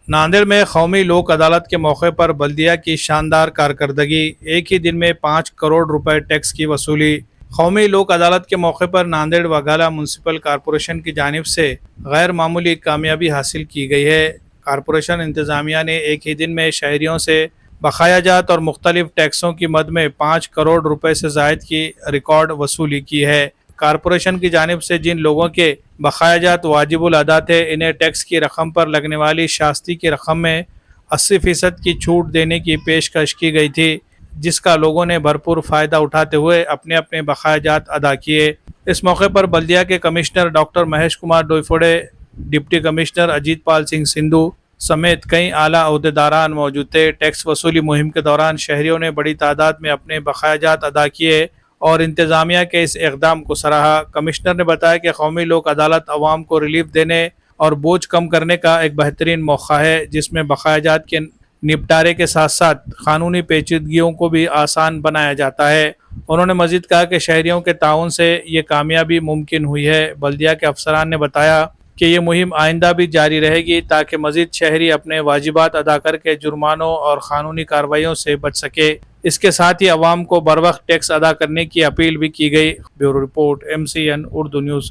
नांदेड़ में कौमी लोक अदालत के मौके पर बल्दिया की शानदार कारकर्दगी, एक ही दिन में 5 करोड़ रुपए टैक्स की वसूली। कौमी लोक अदालत के मौके पर नांदेड़ वघाला म्यूनसिपल कॉरपोरेशन की जानिब से गैर मामूली कामयाबी हासिल की गई है। कॉरपोरेशन इंतज़ामिया ने एक ही दिन में शहरियों से बकाया जात और मुख्तलिफ टैक्सों की मद में 5 करोड़ रुपए से ज़ायद की रिकॉर्ड वसूली की है। कॉरपोरेशन की जानिब से जिन लोगों के बकाया जात वाजिबुल अदा थे, इन्हें टैक्स की रकम पर लगने वाली शास्ती की रकम में 80% की छूट देने की पेशकश की गई थी, जिसका लोगों ने भरपूर फ़ायदा उठाते हुए अपने अपने बकाया जात अदा किए। इस मौके पर बल्दिया के commissioner doctor Mahesh Kumar Doiphode, deputy commissioner Ajit Pal Singh Sindhu समेत कई आला अहदेदारान मौजूद थे। टैक्स वसूली मुहिम के दौरान शहरियों ने बड़ी तादाद में अपने बकाया जात अदा किए और इंतज़ामिया के इस इक़दाम को सराहा। कमिश्नर ने बताया कि कौमी लोक अदालत अवाम को रिलीफ देने और बोझ कम करने का एक बेहतरीन मौका है, जिसमें बकाया जात के निपटारे के साथ साथ कानूनी पेचीदगियों को भी आसान बनाया जाता है। उन्होंने मजीद कहा कि शहरियों के ताउन से ये कामयाबी मुमकिन हुई है। बल्दिया के अफसरान ने बताया कि ये मुहिम आइंदा भी जारी रहेगी ताकि मजीद शहरी अपने वाजिबात अदा करके जुर्मानों और कानूनी कार्रवाइयों से बच सके। इसके साथ ही अवाम को बर वक्त टैक्स अदा करने की अपील भी की गई। Bureau report MCN Urdu news.